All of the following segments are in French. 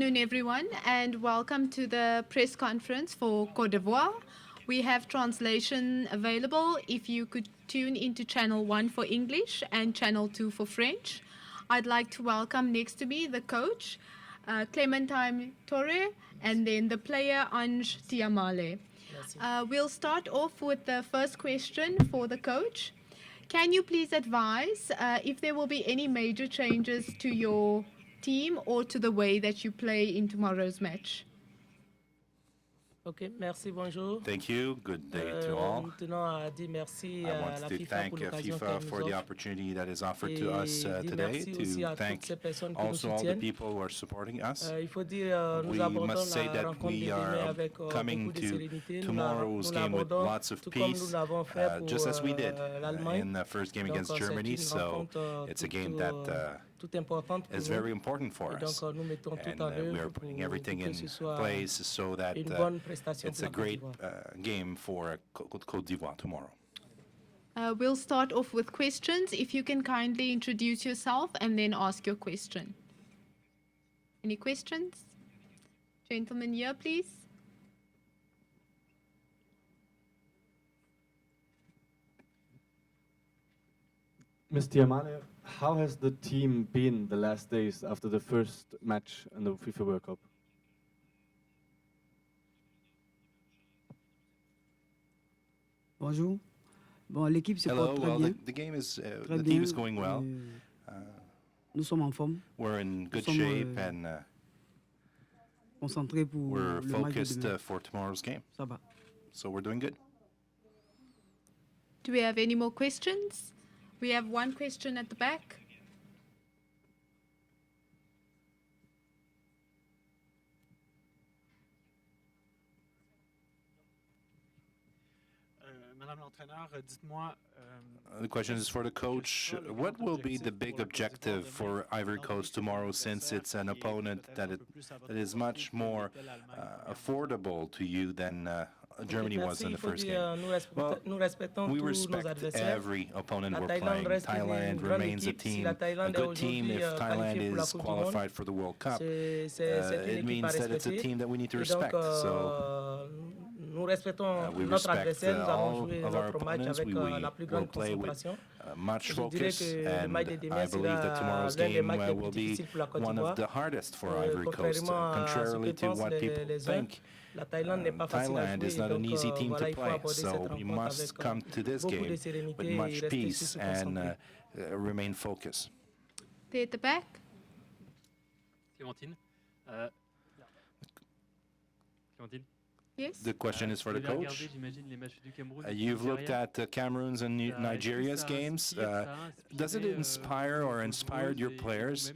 Good afternoon, everyone, and welcome to the press conference for Côte d'Ivoire. We have translation available if you could tune into channel 1 for English and channel 2 for French. I'd like to welcome next to me the coach, Clementine Torre, and then the player, Ange Tiamale. We'll start off with the first question for the coach. Can you please advise if there will be any major changes to your team or to the way that you play in tomorrow's match? Ok, merci, bonjour. Thank you. Good day to all. Tenons à dire merci I à want la to FIFA thank pour l'occasion FIFA qu'elle for nous the offre. opportunity that is offered to us Et dire today, merci aussi to à toutes thank ces personnes qui nous also all the soutiennent. people who are supporting us. Il faut dire, nous We abordons must say la that rencontre de we demain are avec coming beaucoup de to sérénité. Nous tomorrow's game with l'abordons lots of tout comme nous peace, l'avons fait pour just as we did l'Allemagne. in the first game Donc, against c'est Germany. une So rencontre it's a game that toute importante pour is nous. very important for Et donc, us. nous mettons tout And en we œuvre are pour putting everything que in ce soit place so that une bonne prestation it's pour a la Côte great d'Ivoire. game for Côte d'Ivoire tomorrow. We'll start off with questions. If you can kindly introduce yourself and then ask your question. Any questions? Gentlemen here, please. Mr. Yamane, how has the team been the last days after the first match in the FIFA World Cup? Bonjour. Bon, l'équipe se Hello. porte très Well, bien. the game is Très the bien. team is going well. Nous sommes en forme, We're in good sommes, shape and concentrés pour we're le match de focused demain. for tomorrow's game. Ça va. So we're doing good. Do we have any more questions? We have one question at the back. Madame l'entraîneur, dites-moi. The question is for the coach. What will be the big objective for Ivory Coast tomorrow, since it's an opponent that is much more affordable to you than Germany was in the first game? Well, we respect every opponent we're playing. Thailand remains a team, a good team. If Thailand is qualified for the World Cup, it means that it's a team that we need to respect. So nous respectons we notre respect adversaire, nous allons all jouer of our notre match opponents. avec la plus We will grande play with concentration. much Je dirais focus, que le and match de demain I believe that sera tomorrow's l'un des game matchs les will plus be difficiles pour la Côte one d'Ivoire. of the hardest for Ivory Coast, Contrairement à ce que contrarily to pensent what people les uns, think. la Thaïlande n'est pas facile à Thailand jouer, is not donc an easy team voilà, to il faut play, aborder cette so we rencontre must avec come to this beaucoup de game sérénité with et much rester peace surtout and concentré. remain focused. There at the back. Clémentine. Clémentine. Yes. The question is for the coach. You've looked at Cameroon's and Nigeria's games. Does it inspire or inspired your players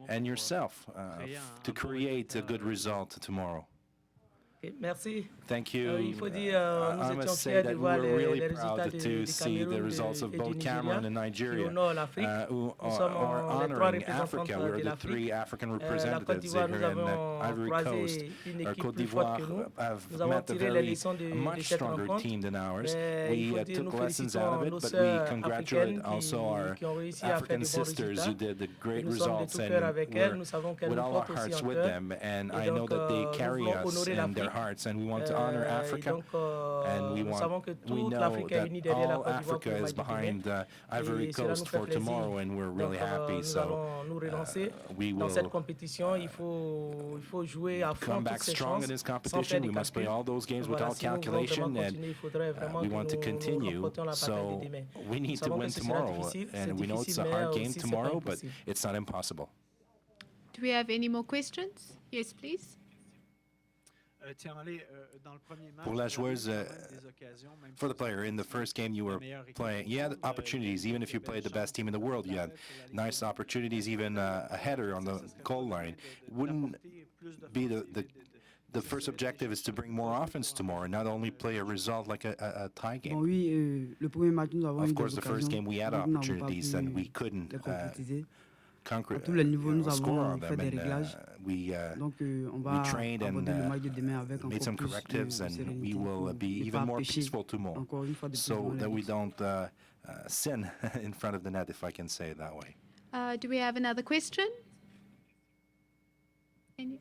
and yourself to create a good result tomorrow? Okay, merci. Thank you. Il faut dire, nous I étions must say fiers de that we voir were really les proud résultats to du see the Cameroun results of et du both Cameroon and Nigeria, qui Nigeria, honorent l'Afrique. who Nous sommes are les trois honoring Africa. We're représentants de the three l'Afrique. African La Côte representatives d'Ivoire, nous here in avons Ivory Coast. croisé une équipe Côte plus forte que d'Ivoire nous. have Nous avons met a tiré les very leçons de much cette stronger rencontre. team than ours. Mais il We faut dire, nous took lessons félicitons out of nos it, but we sœurs congratulate africaines also our qui ont réussi à faire African de bons sisters résultats. who did the great Nous sommes de results, tout and cœur avec elles. we're Nous savons qu'elles with nous all our portent aussi hearts en with cœur. them, and Et I know donc, that they nous carry voulons us honorer in their l'Afrique. hearts, and we want to honor Et Africa. donc, And we nous savons que toute know l'Afrique est that unie derrière la all Côte d'Ivoire pour Africa le is match de demain. behind Ivory Et cela nous Coast fait for plaisir. tomorrow, and we're really Donc, happy. nous So allons nous relancer we dans cette will compétition. Il faut jouer à fond come toutes back ces strong in chances this sans faire competition. de We must play calcul. all those games Voilà, without si nous voulons calculation, vraiment and continuer, il faudrait vraiment we que want to nous continue. remportions la bataille So de demain. we Nous need to savons win que ce sera tomorrow, difficile, c'est and we know it's difficile, a mais hard game aussi c'est pas tomorrow, but impossible. it's not impossible. Do we have any more questions? Yes, please. Pour la joueuse, for the player, in the first game you were playing, you had opportunities, even if you played the best team in the world, you had nice opportunities, even a header on the goal line. Wouldn't be the first objective is to bring more offense tomorrow, not only play a result like a tie Bon, game? oui, le premier match, nous avons eu Of des course, the first occasions, game we had donc nous n'avons pas opportunities pu and we couldn't les concrétiser. conquer, À tous les niveaux, nous score avons on fait them, des and réglages. we Donc, on va trained and aborder le match de demain avec made encore some plus correctives, de and we sérénité will pour be ne even pas more pêcher peaceful tomorrow, encore une fois de plus so devant that les we buts. don't sin in front of the net, if I can say it that way. Do we have another question? Any?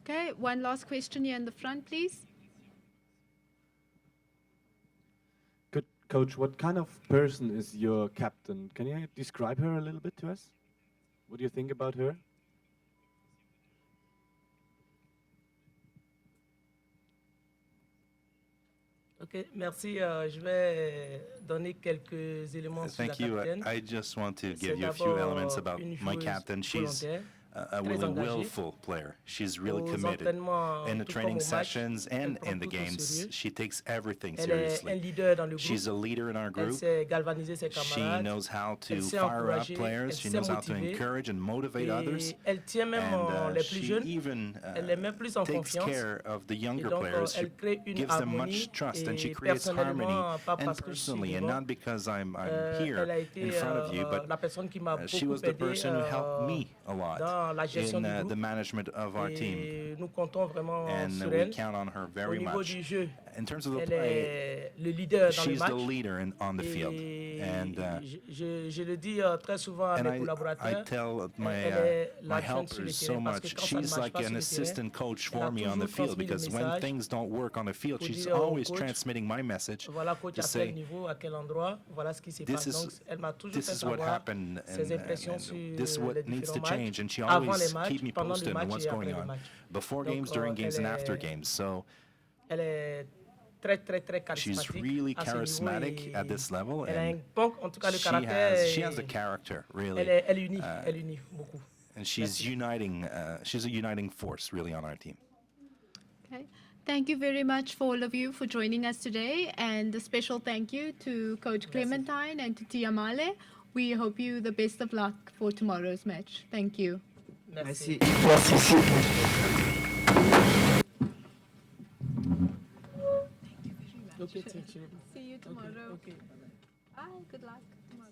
Okay, one last question here in the front, please. Good coach, what kind of person is your captain? Can you describe her a little bit to us? What do you think about her? Ok, merci. Je vais donner quelques éléments sur la Thank you. capitaine. I just want to C'est give you a few elements d'abord about une my joueuse captain. She's volontaire, a très really engagée. willful player. She's really Aux committed. entraînements, In the tout training comme au match, sessions elle and prend in the tout au games, sérieux. she takes everything Elle est un seriously. leader dans le groupe. She's a leader in our Elle group. sait galvaniser ses She camarades. knows how Elle to sait fire up encourager. players. Elle She sait knows how to motiver. encourage and motivate others. Et elle tient même And les plus she jeunes. even Elle les met plus en takes confiance. care of the Et younger donc, players. She elle crée une gives them harmonie. much trust and she Et creates harmony. personnellement, pas And parce que je suis personally, and devant, not because I'm here elle a été in front of you, but la personne qui m'a she beaucoup was the aidé person who helped me a lot dans la gestion in du groupe. the management of our team. Et nous comptons vraiment And sur we elle. count on her Au very niveau much. du jeu, In terms of the elle play, est le leader dans le she's match. the leader on the field. Et And je le dis très souvent à mes I collaborateurs. tell Elle est my l'adjointe sur le helpers so terrain parce que much. quand ça ne She's marche like pas sur an le assistant terrain, coach elle a for me on toujours the field transmis le because when message things don't work on the field, pour she's dire au always coach, transmitting my message voilà, coach, to à quel say, niveau, à quel endroit, voilà ce qui se this passe. Donc, is, elle m'a toujours this fait is what savoir happened ses impressions sur this is what les needs to différents change. matchs, And she avant les always matchs, keep me pendant posted les on matchs what's et après going les on, matchs. before Donc, games, during games, and after elle games. So elle est très, très, très she's charismatique really à ce niveau charismatic et at this level, elle a un and bon, en tout cas, le she caractère. has the character, really. Elle unit beaucoup. And she's uniting, she's a uniting force, really, on our team. Okay. Thank you very much for all of you for joining us today, and a special thank you to Coach Clementine and to Tia Male. We hope you the best of luck for tomorrow's match. Thank you. Merci. See you tomorrow. Okay. Bye. Good luck tomorrow.